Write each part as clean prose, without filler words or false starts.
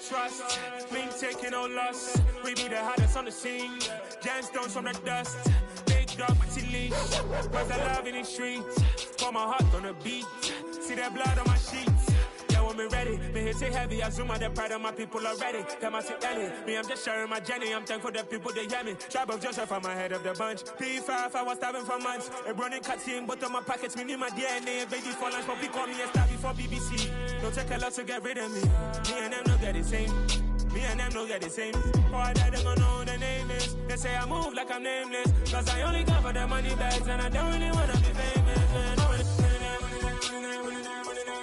trust. Me taking no loss. We be the hottest on the scene. Gemstones from the dust. Big dog, but he leash. Where's the love in the streets? Pour my heart on the beat. See that blood on my sheets. Yeah, when me ready, me hit it heavy. I zoom out the pride of my people already. Them I see Ellie. Me, I'm just sharing my journey. I'm thankful the people they hear me. Tribe of Joseph, I'm ahead of the bunch. P5, I was starving for months. A running cutscene, but on my pockets, me need my DNA. Baby for lunch, but we call me a star before BBC. Don't take a lot to get rid of me. Me and them don't get the same. Me and them don't get the same. Boy, that they gon' know who the name is. They say I move like I'm nameless. Cause I only come for the money bags. And I don't really wanna be famous.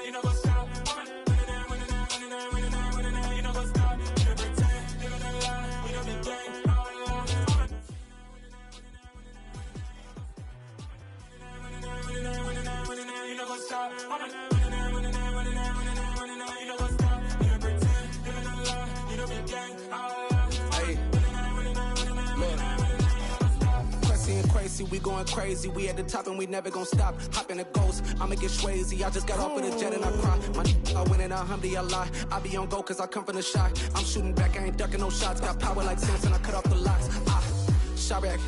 You know what's up? You know what's up? You know pretend. You know the lie. You know the game. You know what's up? We going crazy, we at the top and we never gonna stop. Hop in a ghost, I'ma get swayzy. I just got off of the jet and I cry. I win in a Humvee, I lie. I be on go cause I come from the shot. I'm shooting back, I ain't ducking no shots. Got power like Samson, I cut off the locks. Chirac,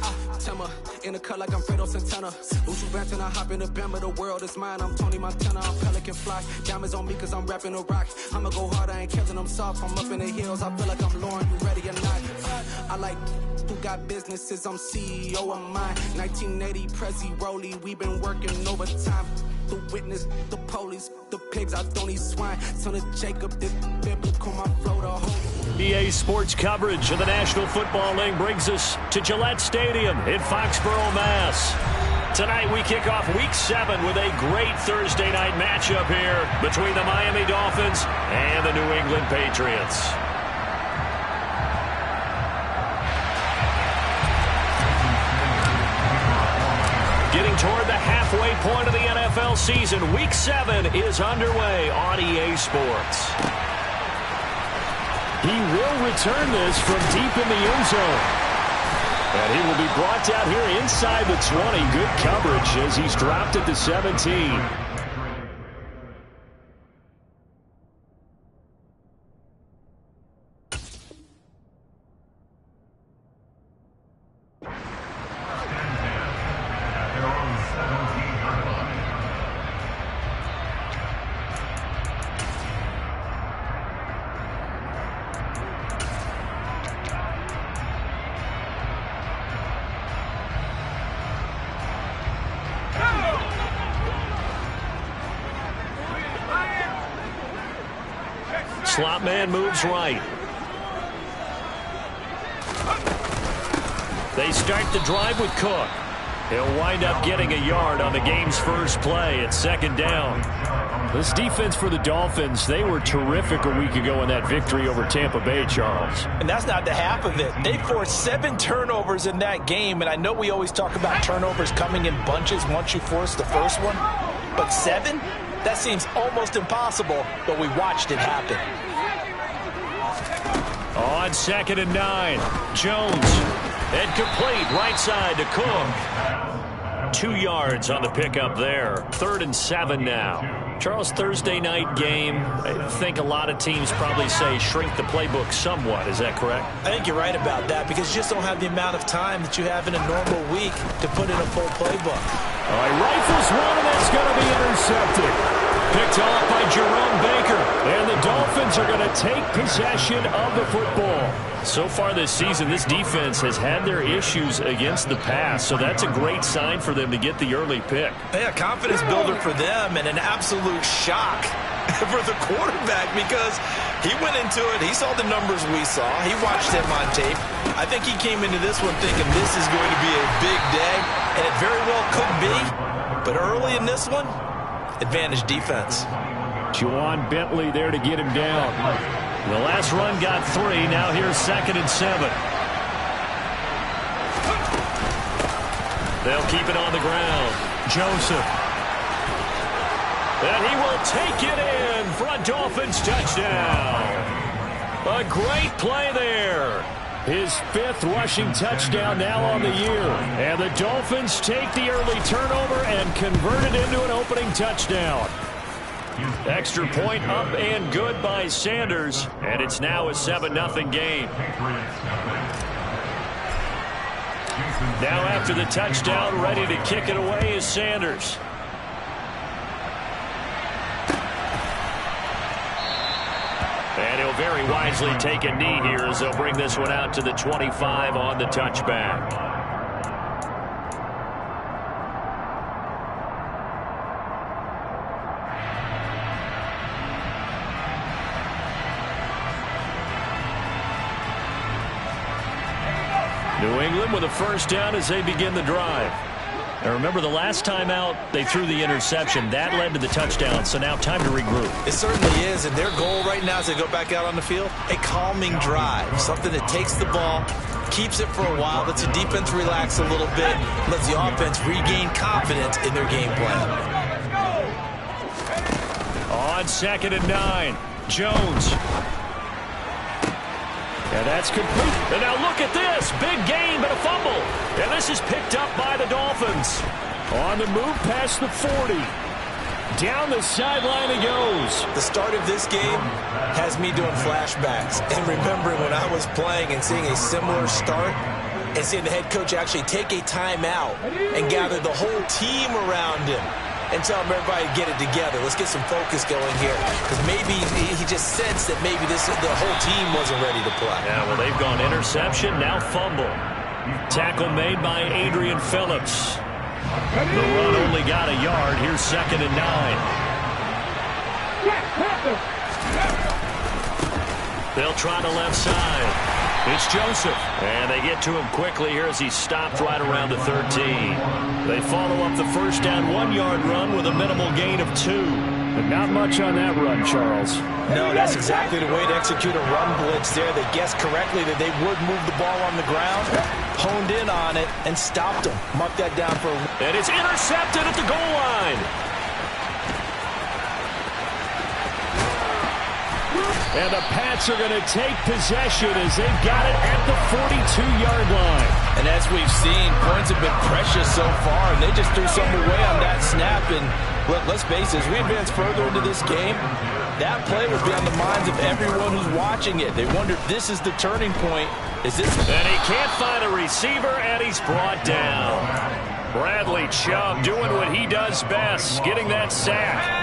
Timmer, in the cut like I'm Fredo Santana. Usu Banton, I hop in the Bama, the world is mine. I'm Tony Montana, I'm Pelican Fly. Diamonds on me cause I'm rapping a rock. I'ma go hard, I ain't catching them soft. I'm up in the hills, I feel like I'm Lauren, you ready or not? I like who got businesses, I'm CEO of mine. 1980 Prezi Rolly, we been working overtime. The witness, the police, the pigs, I don't eat swine. Son of Jacob, this biblical, my flow the whole. EA Sports coverage of the National Football League brings us to Gillette Stadium in Foxborough, Mass. Tonight we kick off Week 7 with a great Thursday night matchup here between the Miami Dolphins and the New England Patriots. Getting toward the halfway point of the NFL season, Week 7 is underway on EA Sports. He will return this from deep in the end zone. And he will be brought down here inside the 20. Good coverage as he's dropped at the 17. Slot man moves right. They start the drive with Cook. He'll wind up getting a yard on the game's first play at second down. This defense for the Dolphins, they were terrific a week ago in that victory over Tampa Bay, Charles. And that's not the half of it. They forced 7 turnovers in that game, and I know we always talk about turnovers coming in bunches once you force the first one, but 7? That seems almost impossible, but we watched it happen. On 2nd and 9, Jones. And complete right side to Cook. 2 yards on the pickup there. 3rd and 7 now. Charles, Thursday night game, I think a lot of teams probably say shrink the playbook somewhat. Is that correct? I think you're right about that because you just don't have the amount of time that you have in a normal week to put in a full playbook. All right, rifles one, and that's going to be intercepted. Picked off by Jerome Baker. And the Dolphins are going to take possession of the football. So far this season, this defense has had their issues against the pass, so that's a great sign for them to get the early pick. Yeah, confidence builder for them and an absolute shock for the quarterback because he went into it. He saw the numbers we saw. He watched them on tape. I think he came into this one thinking this is going to be a big day, and it very well could be. But early in this one, advantage defense. Juwan Bentley there to get him down. The last run got 3. Now here's 2nd and 7. They'll keep it on the ground. Joseph. And he will take it in for a Dolphins touchdown. A great play there. His 5th rushing touchdown now on the year. And the Dolphins take the early turnover and convert it into an opening touchdown. Extra point up and good by Sanders, and it's now a 7-0 game. Now after the touchdown, ready to kick it away is Sanders. And he'll very wisely take a knee here as they'll bring this one out to the 25 on the touchback. New England with a first down as they begin the drive. And remember, the last time out, they threw the interception. That led to the touchdown, so now time to regroup. It certainly is, and their goal right now as they go back out on the field, a calming drive, something that takes the ball, keeps it for a while, lets the defense relax a little bit, lets the offense regain confidence in their game plan. On 2nd and 9, Jones. And that's complete. And now look at this. Big gain, but a fumble. And this is picked up by the Dolphins. On the move past the 40. Down the sideline it goes. The start of this game has me doing flashbacks and remembering when I was playing and seeing a similar start and seeing the head coach actually take a timeout and gather the whole team around him and tell everybody to get it together. Let's get some focus going here. Because maybe he just sensed that maybe the whole team wasn't ready to play. Yeah, well, they've gone interception, now fumble. Tackle made by Adrian Phillips. The run only got a yard. Here's 2nd and 9. They'll try the left side. It's Joseph. And they get to him quickly here as he stopped right around the 13. They follow up the first down 1-yard run with a minimal gain of 2. But not much on that run, Charles. No, that's exactly the way to execute a run blitz there. They guessed correctly that they would move the ball on the ground, honed in on it, and stopped them. Mark that down for a... And it's intercepted at the goal line. And the Pats are going to take possession as they've got it at the 42-yard line. And as we've seen, points have been precious so far, and they just threw some away on that snap. And let's face it, as we advance further into this game, that play would be on the minds of everyone who's watching it. They wonder if this is the turning point. Is this? And he can't find a receiver, and he's brought down. Bradley Chubb doing what he does best, getting that sack.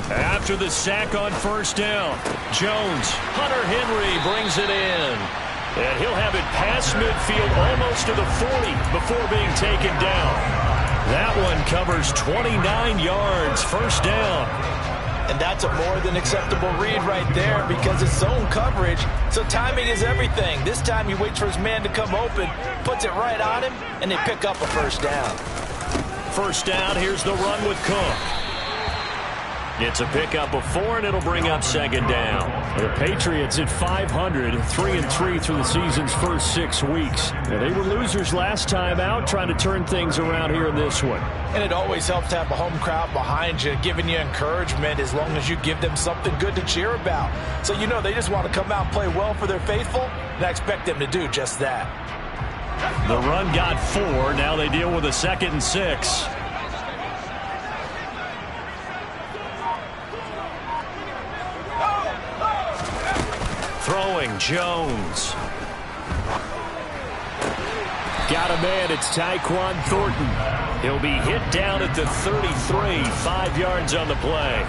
After the sack on first down, Jones, Hunter Henry brings it in. And he'll have it past midfield almost to the 40 before being taken down. That one covers 29 yards, first down. And that's a more than acceptable read right there because it's zone coverage, so timing is everything. This time he waits for his man to come open, puts it right on him, and they pick up a first down. First down, here's the run with Cook. It's a pickup of 4, and it'll bring up 2nd down. The Patriots at 500, 3-3 through the season's first 6 weeks. Now, they were losers last time out, trying to turn things around here in this one. And it always helps to have a home crowd behind you, giving you encouragement as long as you give them something good to cheer about. So you know they just want to come out and play well for their faithful, and I expect them to do just that. The run got 4. Now they deal with a 2nd and 6. Throwing, Jones. Got a man, it's Tyquan Thornton. He'll be hit down at the 33, 5 yards on the play.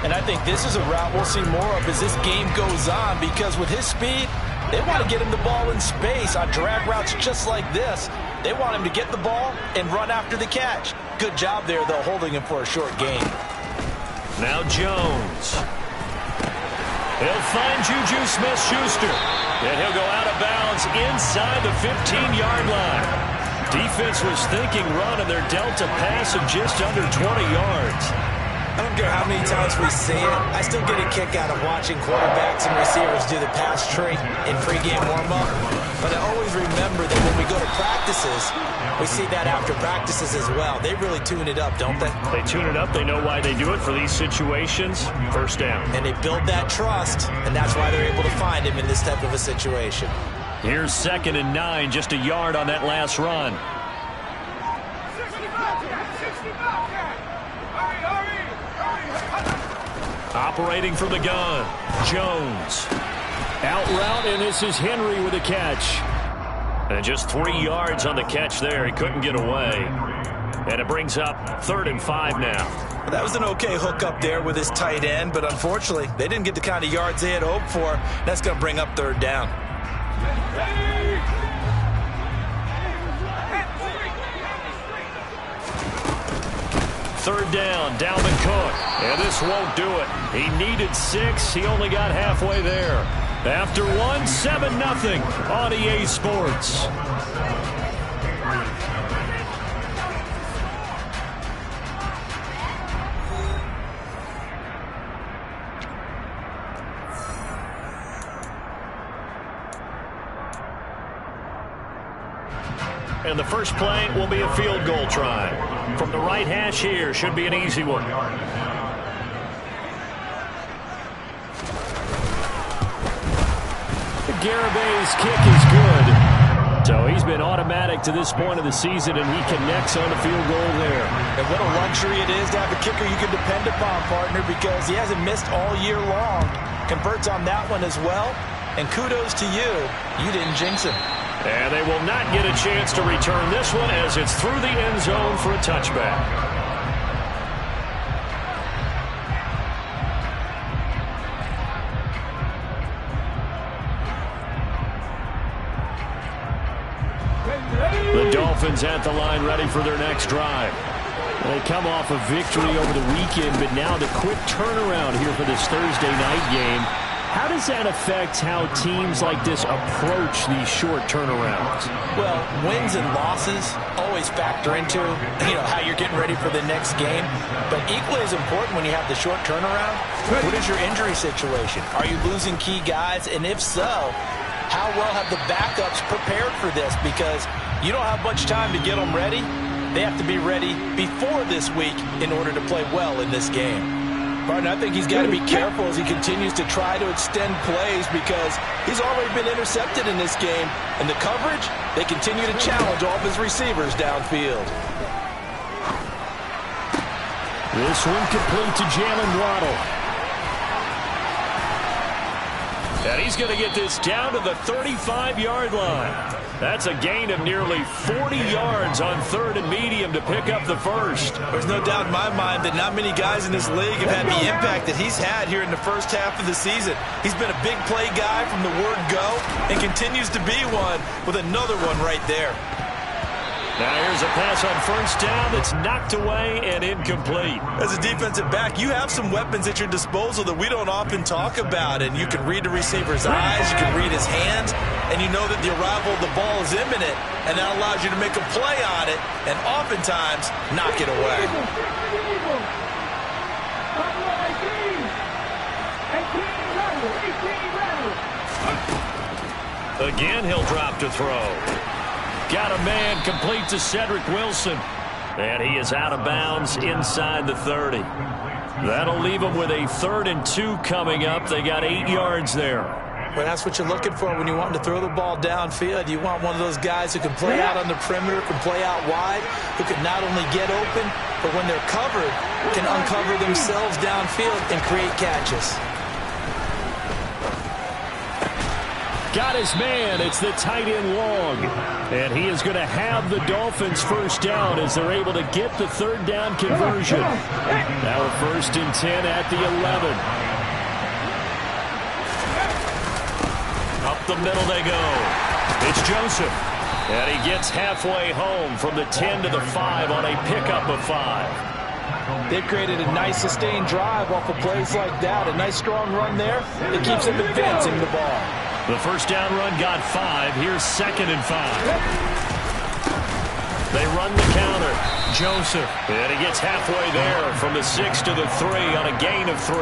And I think this is a route we'll see more of as this game goes on because with his speed, they want to get him the ball in space on drag routes just like this. They want him to get the ball and run after the catch. Good job there, though, holding him for a short gain. Now Jones. He'll find Juju Smith-Schuster. And he'll go out of bounds inside the 15-yard line. Defense was thinking run, and they're dealt a pass of just under 20 yards. I don't care how many times we see it. I still get a kick out of watching quarterbacks and receivers do the pass tree in pregame warm-up. But I always remember that when we go to practices, we see that after practices as well. They really tune it up, don't they? They tune it up. They know why they do it for these situations. First down. And they build that trust, and that's why they're able to find him in this type of a situation. Here's 2nd and 9, just a yard on that last run. Operating from the gun, Jones. Out route, and this is Henry with a catch. And just 3 yards on the catch there. He couldn't get away. And it brings up 3rd and 5 now. That was an okay hook up there with his tight end, but unfortunately, they didn't get the kind of yards they had hoped for. That's going to bring up 3rd down. Third down, Dalvin Cook. And this won't do it. He needed 6. He only got halfway there. After 7-0 on EA Sports. And the first play will be a field goal try. From the right hash here, should be an easy one. Garabay's kick is good. So he's been automatic to this point of the season, and he connects on the field goal there. And what a luxury it is to have a kicker you can depend upon, partner, because he hasn't missed all year long. Converts on that one as well. And kudos to you. You didn't jinx him. And they will not get a chance to return this one as it's through the end zone for a touchback. The Dolphins at the line ready for their next drive. They come off a victory over the weekend, but now the quick turnaround here for this Thursday night game. How does that affect how teams like this approach these short turnarounds? Well, wins and losses always factor into, how you're getting ready for the next game. But equally as important when you have the short turnaround, what is your injury situation? Are you losing key guys? And if so, how well have the backups prepared for this? Because you don't have much time to get them ready. They have to be ready before this week in order to play well in this game. Partner, I think he's got to be careful as he continues to try to extend plays because he's already been intercepted in this game. And the coverage, they continue to challenge all of his receivers downfield. This one complete to Jalen Waddle. And he's going to get this down to the 35-yard line. That's a gain of nearly 40 yards on 3rd and medium to pick up the first. There's no doubt in my mind that not many guys in this league have had the impact that he's had here in the first half of the season. He's been a big play guy from the word go and continues to be one with another one right there. Now here's a pass on first down that's knocked away and incomplete. As a defensive back, you have some weapons at your disposal that we don't often talk about. And you can read the receiver's eyes, you can read his hands, and you know that the arrival of the ball is imminent. And that allows you to make a play on it and oftentimes knock it away. Again, he'll drop to throw. Got a man complete to Cedric Wilson. And he is out of bounds inside the 30. That'll leave them with a 3rd and 2 coming up. They got 8 yards there. Well, that's what you're looking for when you want to throw the ball downfield. You want one of those guys who can play out on the perimeter, can play out wide, who can not only get open, but when they're covered, can uncover themselves downfield and create catches. Got his man. It's the tight end Long. And he is going to have the Dolphins first down as they're able to get the 3rd down conversion. Now a 1st and 10 at the 11. Up the middle they go. It's Joseph. And he gets halfway home from the 10 to the 5 on a pickup of 5. They've created a nice sustained drive off of plays like that. A nice strong run there. It keeps them advancing the ball. The first down run got 5. Here's 2nd and 5. They run the counter. Joseph. And he gets halfway there from the 6 to the 3 on a gain of 3.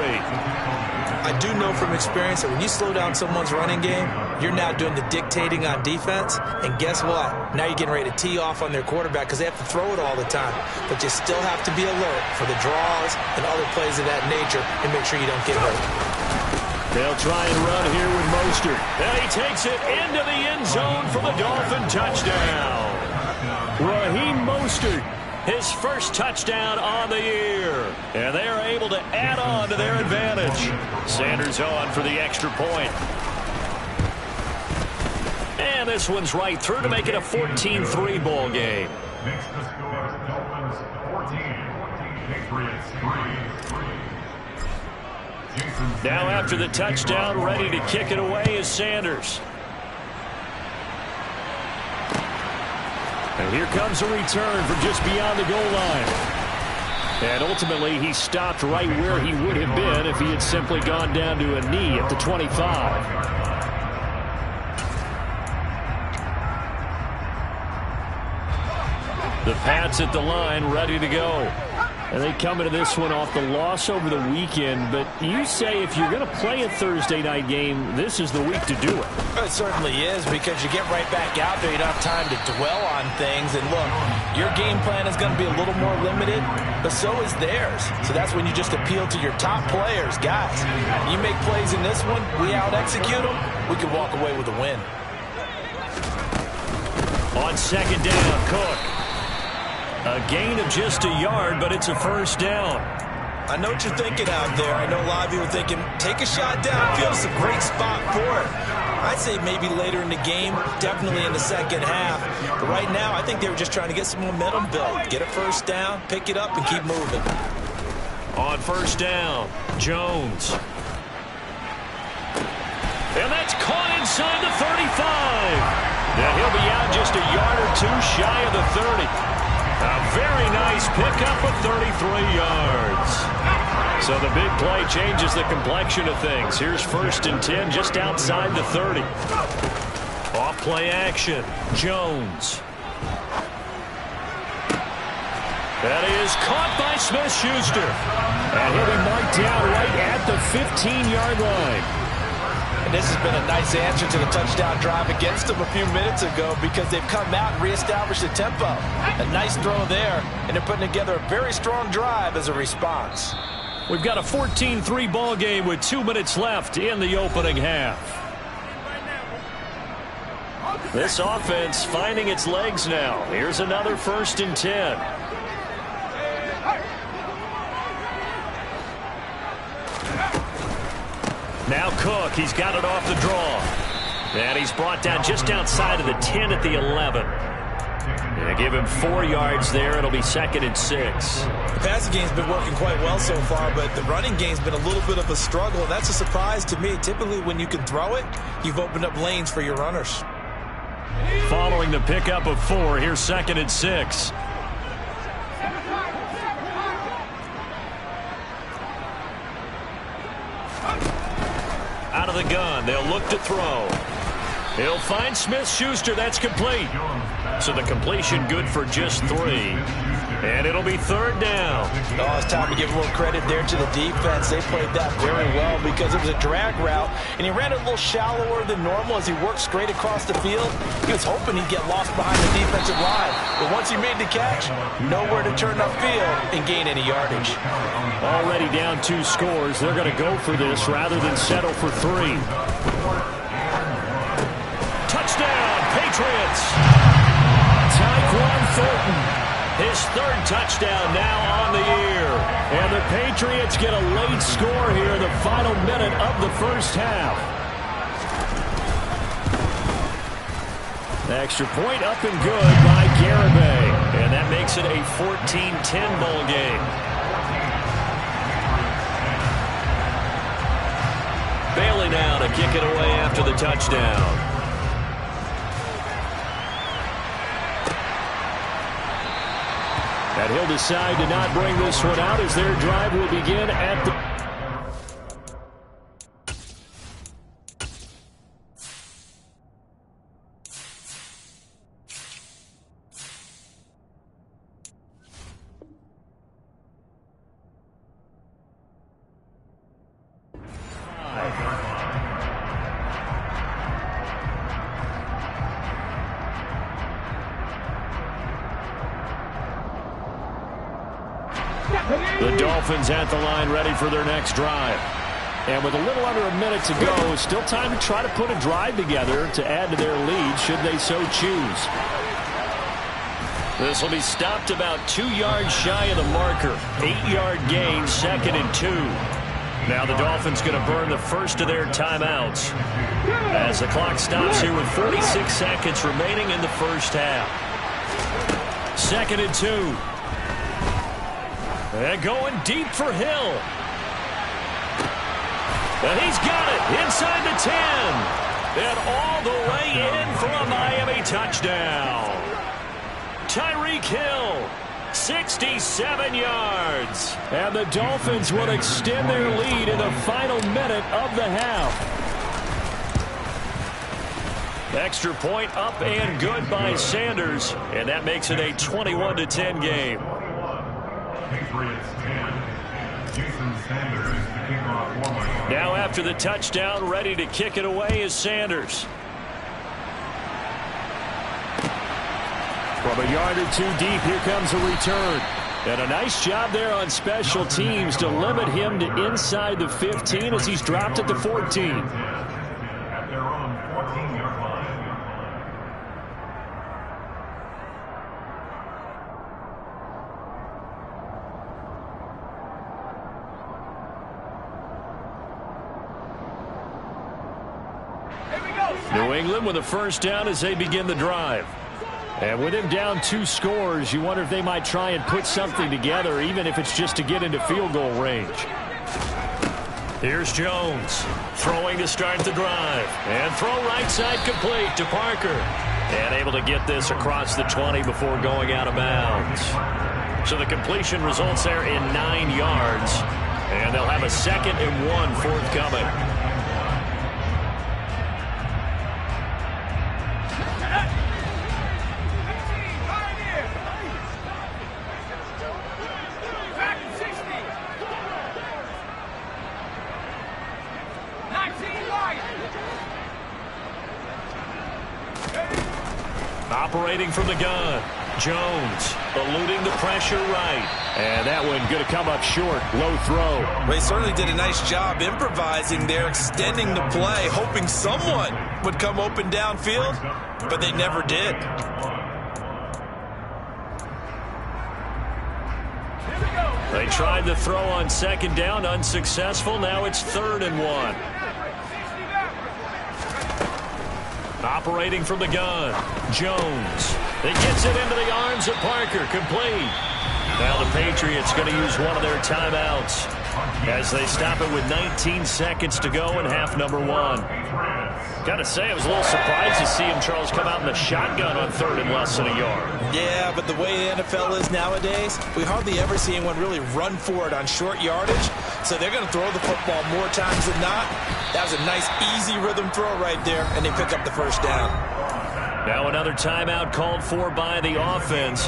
I do know from experience that when you slow down someone's running game, you're now doing the dictating on defense. And guess what? Now you're getting ready to tee off on their quarterback because they have to throw it all the time. But you still have to be alert for the draws and other plays of that nature and make sure you don't get hurt. They'll try and run here with Mostert. And he takes it into the end zone for the Dolphin touchdown. Raheem Mostert, his first touchdown on the year. And they are able to add on to their advantage. Sanders on for the extra point. And this one's right through to make it a 14-3 ball game. Next to score, Dolphins 14, Patriots 3. Now after the touchdown, ready to kick it away is Sanders. And here comes a return from just beyond the goal line. And ultimately, he stopped right where he would have been if he had simply gone down to a knee at the 25. The Pats at the line, ready to go. And they come into this one off the loss over the weekend. But you say if you're going to play a Thursday night game, this is the week to do it. It certainly is, because you get right back out there. You don't have time to dwell on things. And look, your game plan is going to be a little more limited, but so is theirs. So that's when you just appeal to your top players. Guys, you make plays in this one, we out-execute them, we can walk away with a win. On second down, Cook. A gain of just a yard, but it's a first down. I know what you're thinking out there. I know a lot of you are thinking, take a shot downfield. It's a great spot for it. I'd say maybe later in the game, definitely in the second half. But right now, I think they were just trying to get some momentum built. Get a first down, pick it up, and keep moving. On first down, Jones. And that's caught inside the 35. Now he'll be out just a yard or two shy of the 30. A very nice pickup of 33 yards. So the big play changes the complexion of things. Here's first and 10 just outside the 30. Off play action, Jones. That is caught by Smith-Schuster. And he'll be marked down right at the 15-yard line. And this has been a nice answer to the touchdown drive against them a few minutes ago, because they've come out and reestablished the tempo. A nice throw there, and they're putting together a very strong drive as a response. We've got a 14-3 ball game with 2 minutes left in the opening half. This offense finding its legs now. Here's another first and 10. Now Cook, he's got it off the draw. And he's brought down just outside of the 10 at the 11. They give him 4 yards there. It'll be second and 6. The passing game's been working quite well so far, but the running game's been a little bit of a struggle, and that's a surprise to me. Typically, when you can throw it, you've opened up lanes for your runners. Following the pickup of 4, here's second and 6. Out of the gun, they'll look to throw. He'll find Smith-Schuster. That's complete. So the completion good for just 3. And it'll be third down. Oh, it's time to give a little credit there to the defense. They played that very well, because it was a drag route, and he ran it a little shallower than normal as he worked straight across the field. He was hoping he'd get lost behind the defensive line. But once he made the catch, nowhere to turn upfield and gain any yardage. Already down 2 scores. They're going to go for this rather than settle for 3. Touchdown, Patriots! Tyquan Thornton, his 3rd touchdown now on the year. And the Patriots get a late score here in the final minute of the first half. Extra point up and good by Garibay. And that makes it a 14-10 ball game. Bailey now to kick it away after the touchdown. And he'll decide to not bring this one out as their drive will begin at the... The Dolphins at the line, ready for their next drive. And with a little under a minute to go, still time to try to put a drive together to add to their lead should they so choose. This will be stopped about 2 yards shy of the marker. 8-yard gain, 2nd and 2. Now the Dolphins going to burn the first of their timeouts as the clock stops here with 46 seconds remaining in the first half. 2nd and 2. And going deep for Hill. And he's got it inside the 10. And all the way in for a Miami touchdown. Tyreek Hill, 67 yards. And the Dolphins will extend their lead in the final minute of the half. Extra point up and good by Sanders. And that makes it a 21-10 game. Patriots 10. Jason Sanders, the kickoff for Miami. Now after the touchdown, ready to kick it away is Sanders. From a yard or two deep, here comes a return. And a nice job there on special teams to limit him to inside the 15 as he's dropped at the 14. At their own 14-yard line. New England with a first down as they begin the drive. And with him down 2 scores, you wonder if they might try and put something together, even if it's just to get into field goal range. Here's Jones throwing to start the drive. And throw right side complete to Parker. And able to get this across the 20 before going out of bounds. So the completion results there in 9 yards. And they'll have a 2nd and 1 forthcoming. Operating from the gun, Jones eluding the pressure right. And that one going to come up short. Low throw. They certainly did a nice job improvising there, extending the play, hoping someone would come open downfield, but they never did. They tried the throw on 2nd down, unsuccessful. Now it's 3rd and 1. Operating from the gun, Jones. It gets it into the arms of Parker, complete. Now the Patriots going to use one of their timeouts as they stop it with 19 seconds to go in half number 1. Got to say, I was a little surprised to see him, Charles, come out in the shotgun on 3rd and less than a yard. Yeah, but the way the NFL is nowadays, we hardly ever see anyone really run for it on short yardage. So they're going to throw the football more times than not. That was a nice, easy rhythm throw right there, and they pick up the first down. Now another timeout called for by the offense.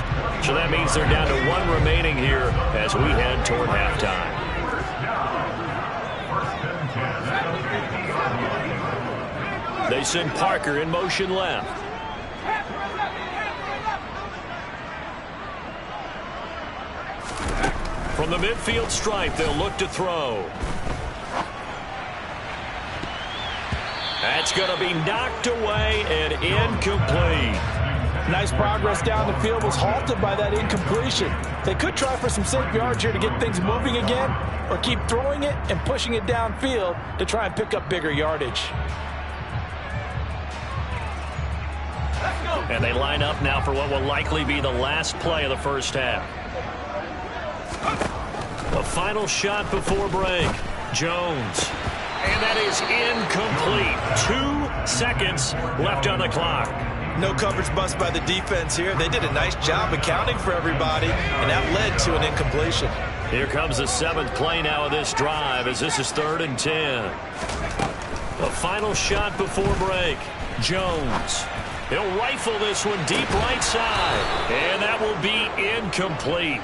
So that means they're down to 1 remaining here as we head toward halftime. They send Parker in motion left. From the midfield stripe, they'll look to throw. That's going to be knocked away and incomplete. Nice progress down the field, was halted by that incompletion. They could try for some safe yards here to get things moving again, or keep throwing it and pushing it downfield to try and pick up bigger yardage. And they line up now for what will likely be the last play of the first half. The final shot before break. Jones. And that is incomplete. 2 seconds left on the clock. No coverage bust by the defense here. They did a nice job accounting for everybody, and that led to an incompletion. Here comes the 7th play now of this drive as this is 3rd and 10. The final shot before break. Jones. He'll rifle this one deep right side. And that will be incomplete.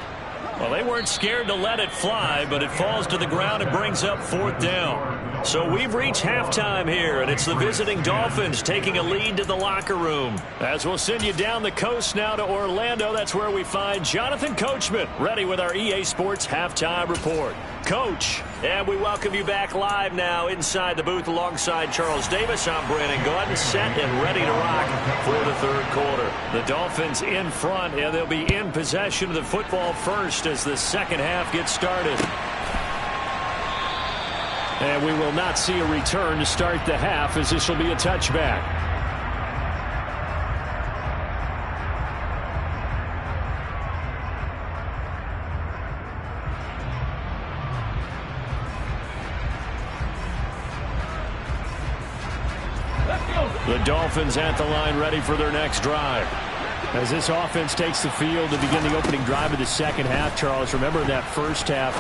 Well, they weren't scared to let it fly, but it falls to the ground and brings up 4th down. So we've reached halftime here, and it's the visiting Dolphins taking a lead to the locker room. As we'll send you down the coast now to Orlando, that's where we find Jonathan Coachman ready with our EA Sports Halftime Report. Coach. And we welcome you back live now inside the booth alongside Charles Davis. I'm Brandon Gordon, set and ready to rock for the third quarter. The Dolphins in front, and they'll be in possession of the football first as the second half gets started. And we will not see a return to start the half, as this will be a touchback. The Dolphins at the line, ready for their next drive. As this offense takes the field to begin the opening drive of the second half, Charles, remember that first half,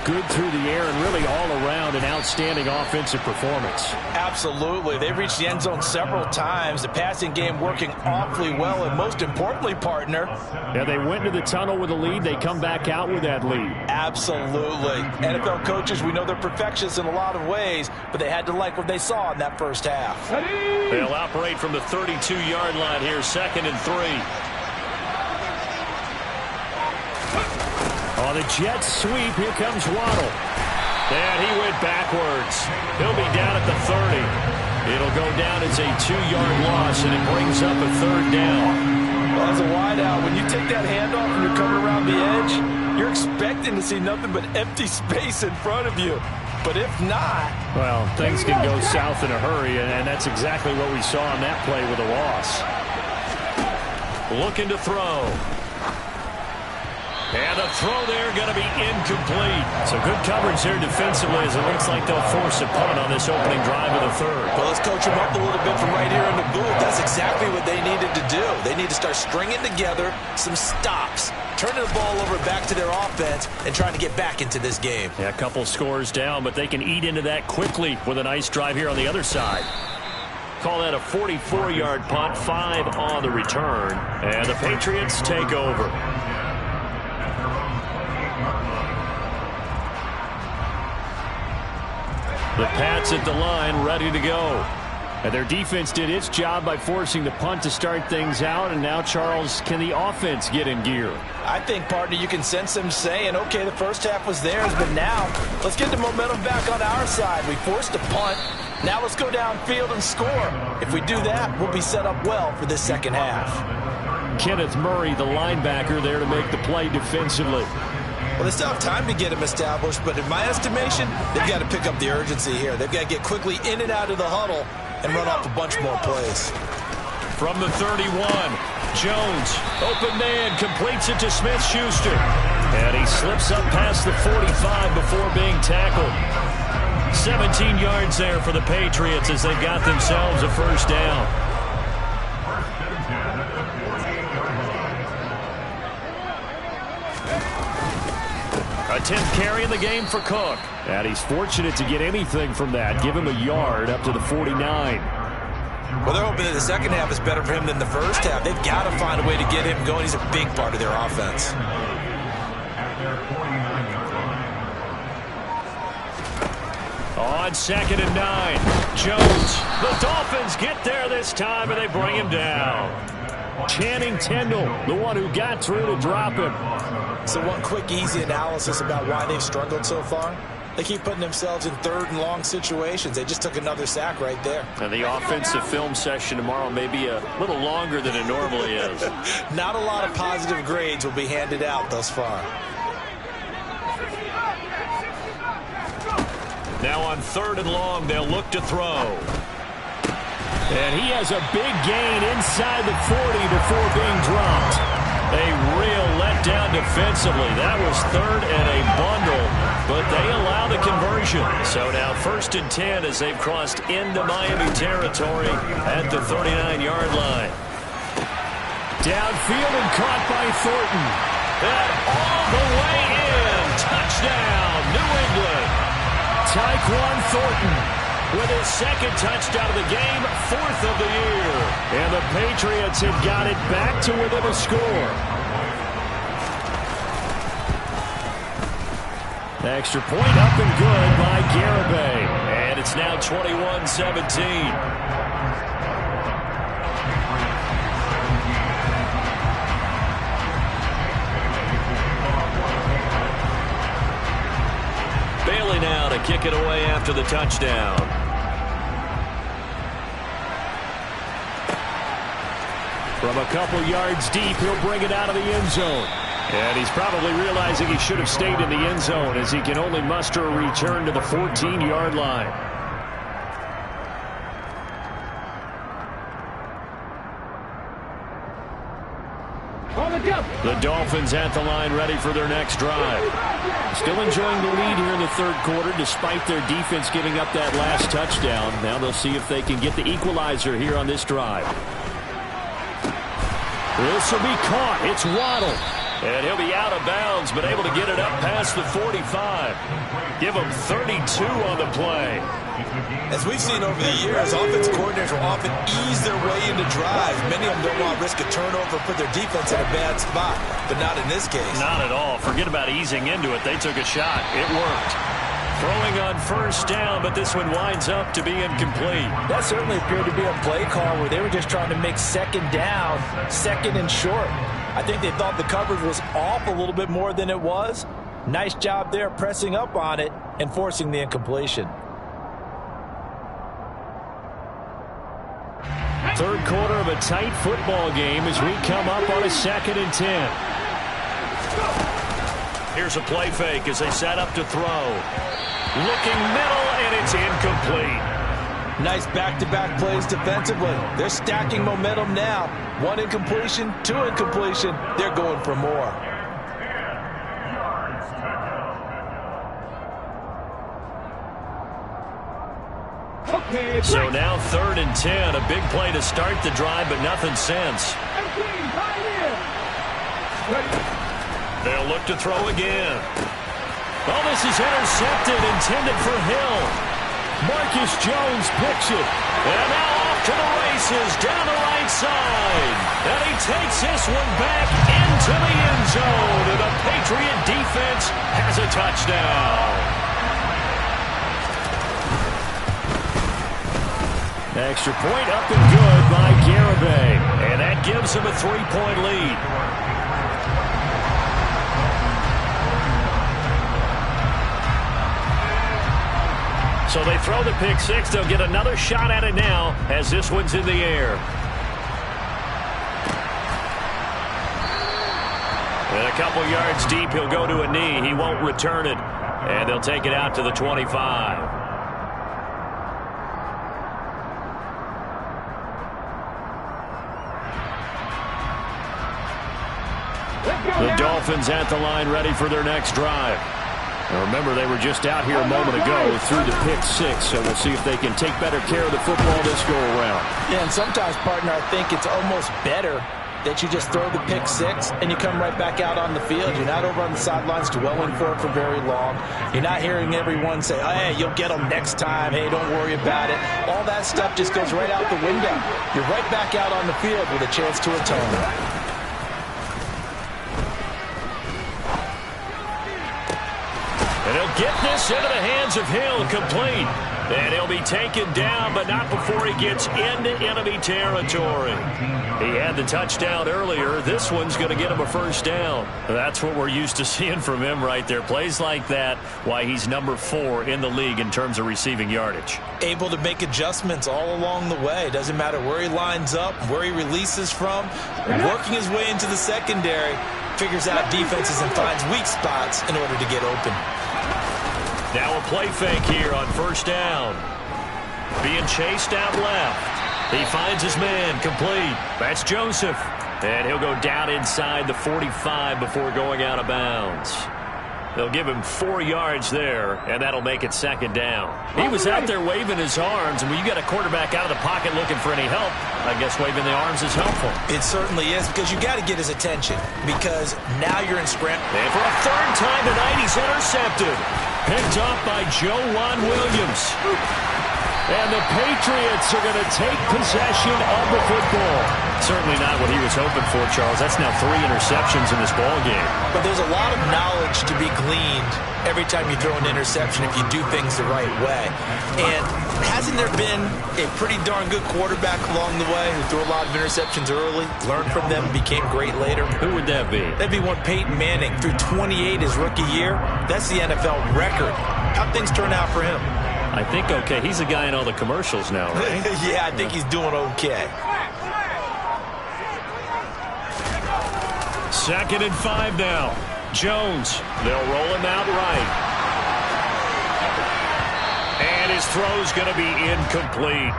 good through the air and really all around an outstanding offensive performance. Absolutely. They reached the end zone several times. The passing game working awfully well, and most importantly, partner. Yeah, they went into the tunnel with a lead. They come back out with that lead. Absolutely. NFL coaches, we know they're perfectionists in a lot of ways, but they had to like what they saw in that first half. They'll operate from the 32-yard line here, 2nd and 3. On the Jets sweep, here comes Waddle. And he went backwards. He'll be down at the 30. It'll go down as a 2-yard loss, and it brings up a third down. Well, as a wideout, when you take that handoff and you're coming around the edge, you're expecting to see nothing but empty space in front of you. But if not... Well, things can go south in a hurry, and that's exactly what we saw on that play with a loss. Looking to throw. And the throw there going to be incomplete. So good coverage there defensively, as it looks like they'll force a punt on this opening drive of the third. Well, let's coach them up a little bit from right here in the booth. That's exactly what they needed to do. They need to start stringing together some stops, turning the ball over back to their offense, and trying to get back into this game. Yeah, a couple scores down, but they can eat into that quickly with a nice drive here on the other side. Call that a 44-yard punt, 5 on the return. And the Patriots take over. The Pats at the line, ready to go. And their defense did its job by forcing the punt to start things out. And now, Charles, can the offense get in gear? I think, partner, you can sense them saying, okay, the first half was theirs, but now let's get the momentum back on our side. We forced a punt. Now let's go downfield and score. If we do that, we'll be set up well for this second half. Kenneth Murray, the linebacker, there to make the play defensively. Well, they still have time to get him established, but in my estimation, they've got to pick up the urgency here. They've got to get quickly in and out of the huddle and run off a bunch more plays. From the 31, Jones, open man, completes it to Smith-Schuster. And he slips up past the 45 before being tackled. 17 yards there for the Patriots as they've got themselves a first down. A 10th carry in the game for Cook. And he's fortunate to get anything from that. Give him a yard up to the 49. Well, they're hoping that the second half is better for him than the first half. They've got to find a way to get him going. He's a big part of their offense. On 2nd and 9, Jones. The Dolphins get there this time, and they bring him down. Channing Tindall, the one who got through to drop him. So one quick, easy analysis about why they've struggled so far. They keep putting themselves in third and long situations. They just took another sack right there. And the offensive film session tomorrow may be a little longer than it normally is. Not a lot of positive grades will be handed out thus far. Now on 3rd and long, they'll look to throw. And he has a big gain inside the 40 before being dropped. A real letdown defensively. That was 3rd and a bundle, but they allow the conversion. So now 1st and 10 as they've crossed into Miami territory at the 39-yard line. Downfield and caught by Thornton. And all the way in. Touchdown, New England. Tyquan Thornton with his 2nd touchdown of the game, 4th of the year. And the Patriots have got it back to within a score. Extra point up and good by Garibay. And it's now 21-17. to kick it away after the touchdown. From a couple yards deep, he'll bring it out of the end zone. And he's probably realizing he should have stayed in the end zone as he can only muster a return to the 14-yard line. The Dolphins at the line ready for their next drive. Still enjoying the lead here in the third quarter despite their defense giving up that last touchdown. Now they'll see if they can get the equalizer here on this drive. This will be caught. It's Waddle. And he'll be out of bounds, but able to get it up past the 45. Give him 32 on the play. As we've seen over the years, offense coordinators will often ease their way into drives. Many of them don't want to risk a turnover, put their defense in a bad spot, but not in this case. Not at all. Forget about easing into it. They took a shot. It worked. Throwing on first down, but this one winds up to be incomplete. That certainly appeared to be a play call where they were just trying to make second down, second and short. I think they thought the coverage was off a little bit more than it was. Nice job there pressing up on it and forcing the incompletion. Third quarter of a tight football game as we come up on a 2nd and 10. Here's a play fake as they set up to throw. Looking middle, and it's incomplete. Nice back-to-back plays defensively. They're stacking momentum now. 1 incompletion, 2 incompletion. They're going for more. So now 3rd and 10. A big play to start the drive, but nothing since. They'll look to throw again. Oh, this is intercepted, intended for Hill. Marcus Jones picks it. And now off to the races down the right side. And he takes this one back into the end zone. And the Patriot defense has a touchdown. Extra point up and good by Garibay. And that gives him a 3-point lead. So they throw the pick six. They'll get another shot at it now as this one's in the air. And a couple yards deep, he'll go to a knee. He won't return it. And they'll take it out to the 25. The Dolphins at the line ready for their next drive. Now remember, they were just out here a moment ago through the pick six, so we'll see if they can take better care of the football this go-around. Yeah, and sometimes, partner, I think it's almost better that you just throw the pick six and you come right back out on the field. You're not over on the sidelines dwelling for it for very long. You're not hearing everyone say, oh, hey, you'll get them next time. Hey, don't worry about it. All that stuff just goes right out the window. You're right back out on the field with a chance to atone. And he'll get this into the hands of Hill, complete. And he'll be taken down, but not before he gets into enemy territory. He had the touchdown earlier. This one's going to get him a first down. That's what we're used to seeing from him right there. Plays like that, why he's number 4 in the league in terms of receiving yardage. Able to make adjustments all along the way. Doesn't matter where he lines up, where he releases from. Working his way into the secondary. Figures out defenses and finds weak spots in order to get open. Now a play fake here on first down. Being chased out left. He finds his man, complete. That's Joseph. And he'll go down inside the 45 before going out of bounds. They'll give him 4 yards there, and that'll make it second down. He was out there waving his arms, and when you got a quarterback out of the pocket looking for any help, I guess waving the arms is helpful. It certainly is, because you got to get his attention, because now you're in scramble. And for a third time tonight, he's intercepted. Picked up by Joejuan Williams. And the Patriots are going to take possession of the football. Certainly not what he was hoping for, Charles. That's now 3 interceptions in this ball game. But there's a lot of knowledge to be gleaned every time you throw an interception if you do things the right way. And hasn't there been a pretty darn good quarterback along the way who threw a lot of interceptions early, learned from them, became great later? Who would that be? That'd be one Peyton Manning. Threw 28 his rookie year. That's the NFL record. How'd things turn out for him? I think okay. He's a guy in all the commercials now, right? Yeah, I think he's doing okay. 2nd and 5 now. Jones. They'll roll him out right. And his throw's going to be incomplete.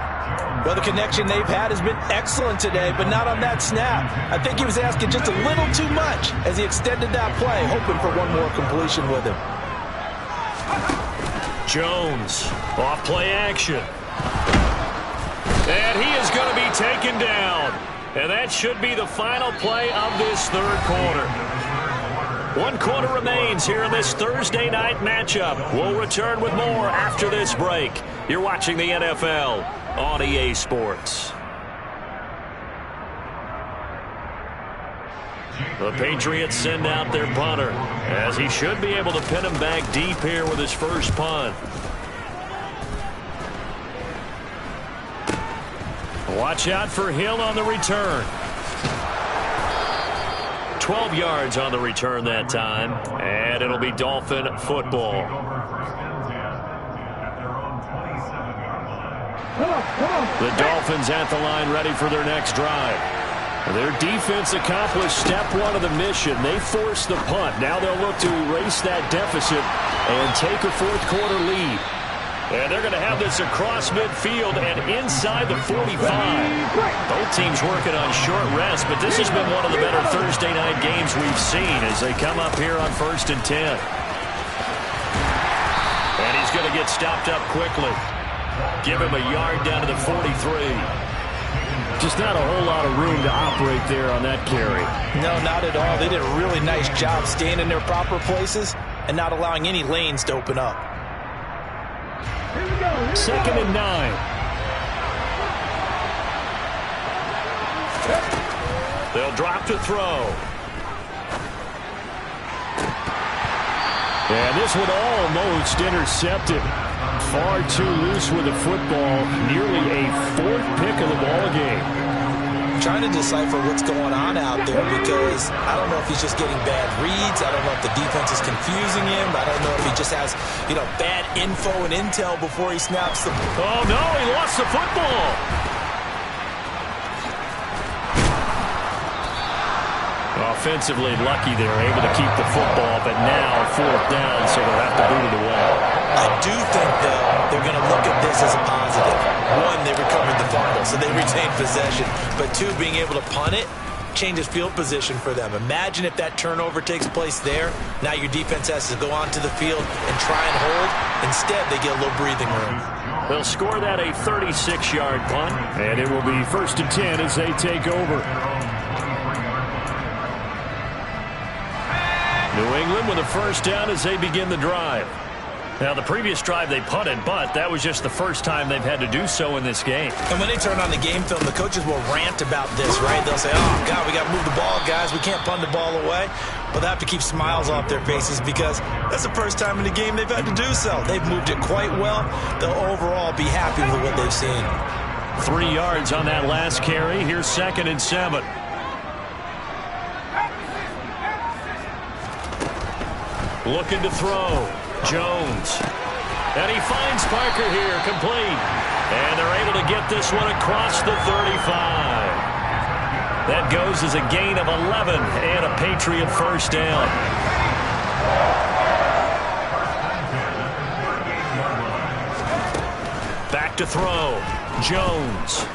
Well, the connection they've had has been excellent today, but not on that snap. I think he was asking just a little too much as he extended that play, hoping for one more completion with him. Jones, off play action. And he is going to be taken down. And that should be the final play of this third quarter. 1 quarter remains here in this Thursday night matchup. We'll return with more after this break. You're watching the NFL on EA Sports. The Patriots send out their punter, as he should be able to pin him back deep here with his first punt. Watch out for Hill on the return. 12 yards on the return that time, and it'll be Dolphin football. The Dolphins at the line ready for their next drive. Their defense accomplished step 1 of the mission. They forced the punt. Now they'll look to erase that deficit and take a fourth quarter lead. And they're going to have this across midfield and inside the 45. Both teams working on short rest, but this has been one of the better Thursday night games we've seen as they come up here on 1st and 10. And he's going to get stopped up quickly. Give him a yard down to the 43. Just not a whole lot of room to operate there on that carry. No, not at all. They did a really nice job staying in their proper places and not allowing any lanes to open up. 2nd and 9. They'll drop to throw. And this one almost intercepted. Far too loose with the football. Nearly a 4th pick of the ball game. Trying to decipher what's going on out there because I don't know if he's just getting bad reads. I don't know if the defense is confusing him. I don't know if he just has, bad info and intel before he snaps the... Oh, no, he lost the football. Offensively lucky they're able to keep the football, but now 4th down, so they'll have to boot it away. I do think, though, they're going to look at this as a positive. 1, they recovered the fumble, so they retained possession. But 2, being able to punt it changes field position for them. Imagine if that turnover takes place there. Now your defense has to go onto the field and try and hold. Instead, they get a little breathing room. They'll score that a 36-yard punt, and it will be 1st and 10 as they take over. New England with a first down as they begin the drive. Now, the previous drive they punted, but that was just the first time they've had to do so in this game. And when they turn on the game film, the coaches will rant about this, right? They'll say, oh, God, we got to move the ball, guys. We can't punt the ball away. But they have to keep smiles off their faces because that's the first time in the game they've had to do so. They've moved it quite well. They'll overall be happy with what they've seen. 3 yards on that last carry. Here's 2nd and 7. Looking to throw. Jones. And he finds Parker here, complete. And they're able to get this one across the 35. That goes as a gain of 11 and a Patriot first down. Back to throw. Jones.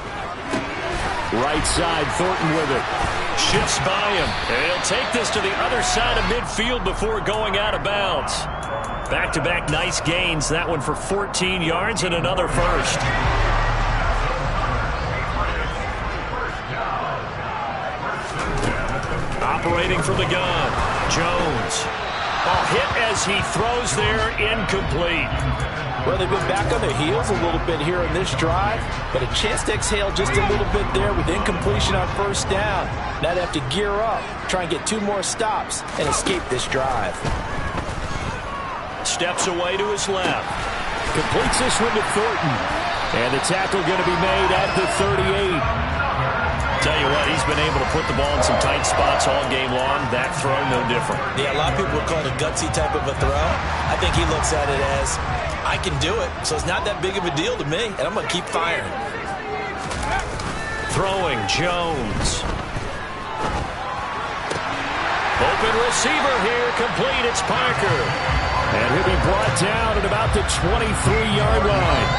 Right side, Thornton with it. Shifts by him. And he'll take this to the other side of midfield before going out of bounds. Back-to-back nice gains. That one for 14 yards and another first. Operating from the gun. Jones. Hit as he throws there, incomplete. Well, they've been back on their heels a little bit here in this drive, but a chance to exhale just a little bit there with incompletion on first down. Now they have to gear up, try and get 2 more stops, and escape this drive. Steps away to his left. Completes this one to Thornton. And the tackle going to be made at the 38. Tell you what, he's been able to put the ball in some tight spots all game long. That throw, no different. Yeah, a lot of people would call it a gutsy type of a throw. I think he looks at it as, I can do it, so it's not that big of a deal to me, and I'm going to keep firing. Throwing, Jones. Open receiver here, complete, it's Parker. And he'll be brought down at about the 23-yard line.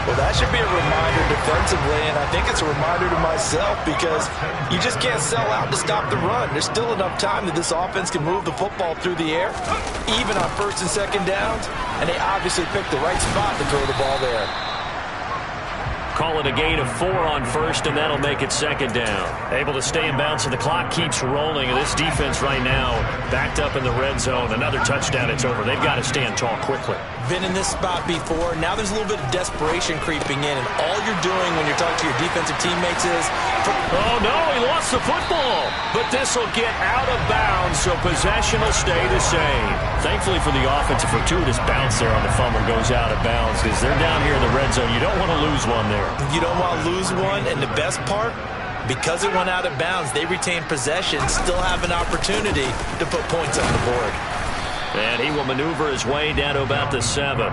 Well, that should be a reminder defensively, and I think it's a reminder to myself because you just can't sell out to stop the run. There's still enough time that this offense can move the football through the air, even on first and second downs, and they obviously picked the right spot to throw the ball there. Call it a gain of 4 on first, and that'll make it second down. Able to stay in bounds, and the clock keeps rolling. And this defense right now backed up in the red zone. Another touchdown, it's over. They've got to stand tall quickly. Been in this spot before. Now there's a little bit of desperation creeping in, and all you're doing when you're talking to your defensive teammates is... Oh, no, he lost the football. But this will get out of bounds, so possession will stay the same. Thankfully for the offense, a fortuitous bounce there on the fumble goes out of bounds because they're down here in the red zone. You don't want to lose one there. You don't want to lose one, and the best part, because it went out of bounds, they retain possession, still have an opportunity to put points on the board. And he will maneuver his way down to about the 7.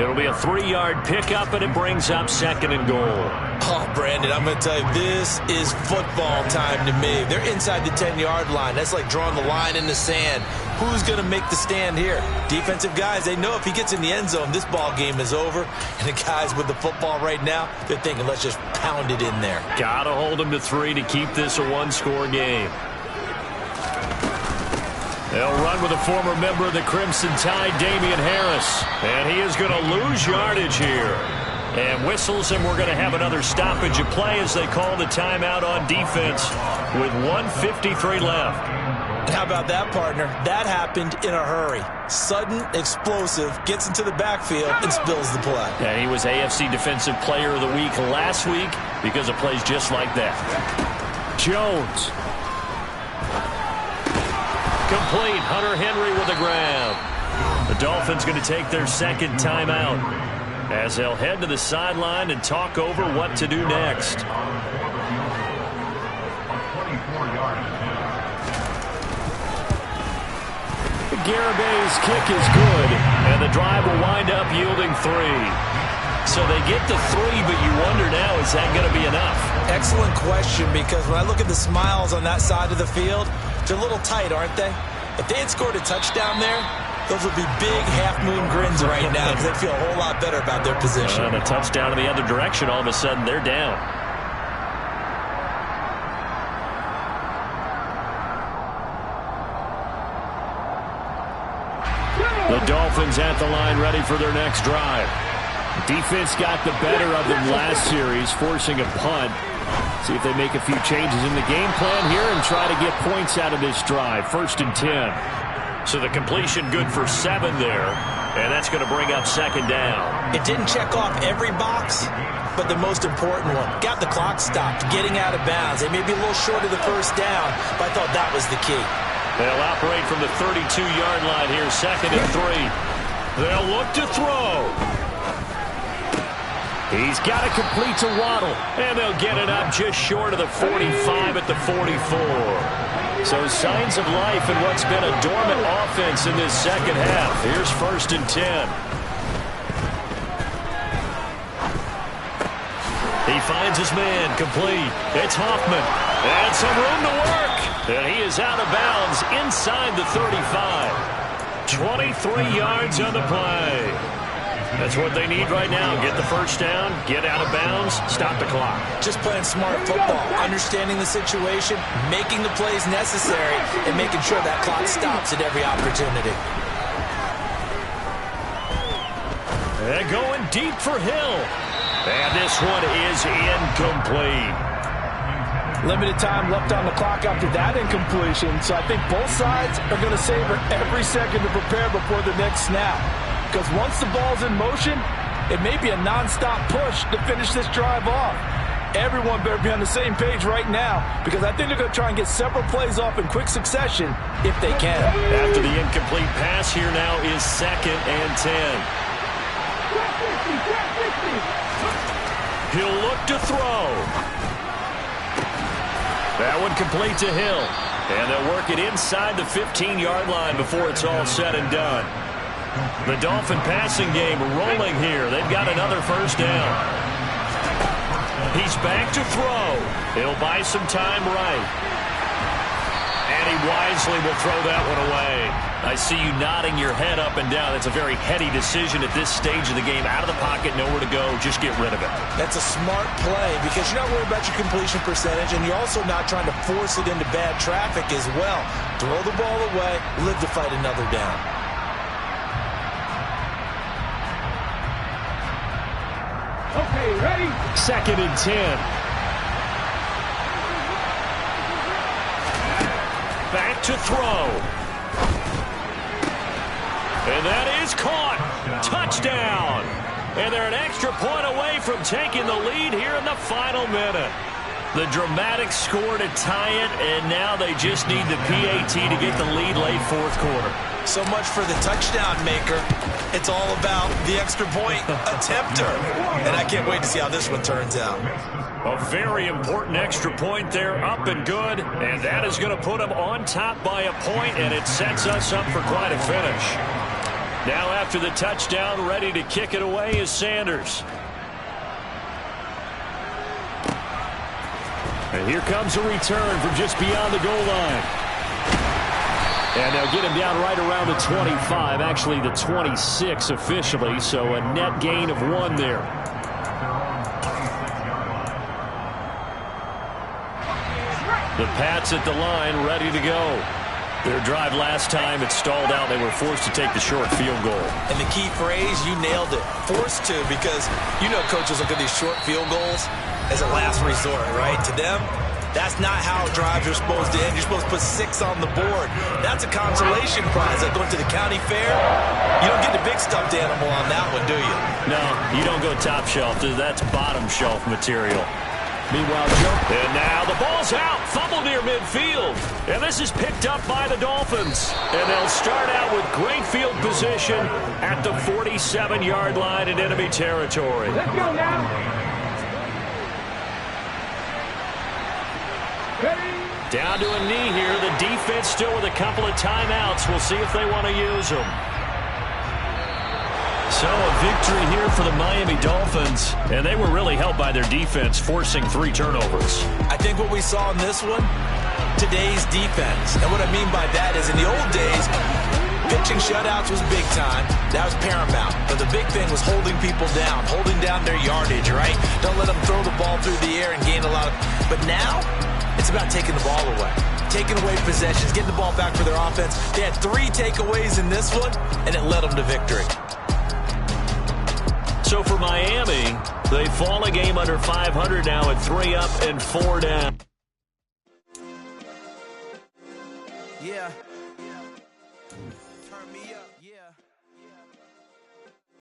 It'll be a 3-yard pickup, and it brings up second and goal. Oh, Brandon, I'm going to tell you, this is football time to me. They're inside the 10-yard line. That's like drawing the line in the sand. Who's going to make the stand here? Defensive guys, they know if he gets in the end zone, this ball game is over. And the guys with the football right now, they're thinking, let's just pound it in there. Got to hold him to 3 to keep this a one-score game. They'll run with a former member of the Crimson Tide, Damian Harris. And he is going to lose yardage here. And whistles, and we're going to have another stoppage of play as they call the timeout on defense with 1:53 left. How about that, partner? That happened in a hurry. Sudden, explosive, gets into the backfield, and spills the play. And he was AFC Defensive Player of the Week last week because of plays just like that. Jones. Complete. Hunter Henry with a grab. The Dolphins going to take their second timeout as they'll head to the sideline and talk over what to do next. Garabay's kick is good, and the drive will wind up yielding 3. So they get to 3, but you wonder now, is that going to be enough? Excellent question, because when I look at the smiles on that side of the field, they're a little tight, aren't they? If they had scored a touchdown there, those would be big half-moon grins right now because they feel a whole lot better about their position. And a touchdown in the other direction, all of a sudden they're down. The Dolphins at the line, ready for their next drive. Defense got the better of them last series, forcing a punt. See if they make a few changes in the game plan here and try to get points out of this drive. 1st and 10. So the completion good for 7 there, and that's going to bring up second down. It didn't check off every box, but the most important one. Got the clock stopped, getting out of bounds. They may be a little short of the first down, but I thought that was the key. They'll operate from the 32-yard line here, 2nd and 3. They'll look to throw. He's got to complete to Waddle, and they'll get it up just short of the 45 at the 44. So signs of life in what's been a dormant offense in this second half. Here's 1st and 10. He finds his man, complete. It's Hoffman, and some room to work. And he is out of bounds inside the 35. 23 yards on the play. That's what they need right now. Get the first down, get out of bounds, stop the clock. Just playing smart football, understanding the situation, making the plays necessary, and making sure that clock stops at every opportunity. And going deep for Hill. And this one is incomplete. Limited time left on the clock after that incompletion, so I think both sides are going to savor every second to prepare before the next snap. Because once the ball's in motion, it may be a non-stop push to finish this drive off. Everyone better be on the same page right now, because I think they're going to try and get several plays off in quick succession if they can. After the incomplete pass, here now is 2nd and 10. He'll look to throw. That one complete to Hill. And they'll work it inside the 15-yard line before it's all said and done. The Dolphin passing game rolling here. They've got another first down. He's back to throw. He'll buy some time right. And he wisely will throw that one away. I see you nodding your head up and down. That's a very heady decision at this stage of the game. Out of the pocket, nowhere to go. Just get rid of it. That's a smart play because you're not worried about your completion percentage, and you're also not trying to force it into bad traffic as well. Throw the ball away, live to fight another down. Okay, ready? 2nd and 10. Back to throw. And that is caught. Touchdown. And they're an extra point away from taking the lead here in the final minute. The dramatic score to tie it, and now they just need the PAT to get the lead late fourth quarter. So much for the touchdown maker. It's all about the extra point attempter. And I can't wait to see how this one turns out. A very important extra point there, up and good. And that is going to put them on top by a point, and it sets us up for quite a finish. Now after the touchdown, ready to kick it away is Sanders. And here comes a return from just beyond the goal line. And they'll get him down right around the 25, actually the 26 officially, so a net gain of 1 there. The Pats at the line, ready to go. Their drive last time, it stalled out. They were forced to take the short field goal. And the key phrase, you nailed it, forced to, because you know coaches look at these short field goals as a last resort, right? To them, that's not how drives are supposed to end. You're supposed to put 6 on the board. That's a consolation prize. Like going to the county fair, you don't get the big stuffed animal on that one, do you? No, you don't go top shelf. That's bottom shelf material. Meanwhile, and now the ball's out. Fumble near midfield. And this is picked up by the Dolphins. And they'll start out with great field position at the 47-yard line in enemy territory. Let's go now. Down to a knee here. The defense still with a couple of timeouts. We'll see if they want to use them. So a victory here for the Miami Dolphins. And they were really helped by their defense, forcing 3 turnovers. I think what we saw in this one, today's defense. And what I mean by that is in the old days, pitching shutouts was big time. That was paramount. But the big thing was holding people down, holding down their yardage, right? Don't let them throw the ball through the air and gain a lot of... But now, it's about taking the ball away. Taking away possessions, getting the ball back for their offense. They had 3 takeaways in this one, and it led them to victory. So for Miami, they fall a game under 500 now at 3 up and 4 down. Yeah. Turn me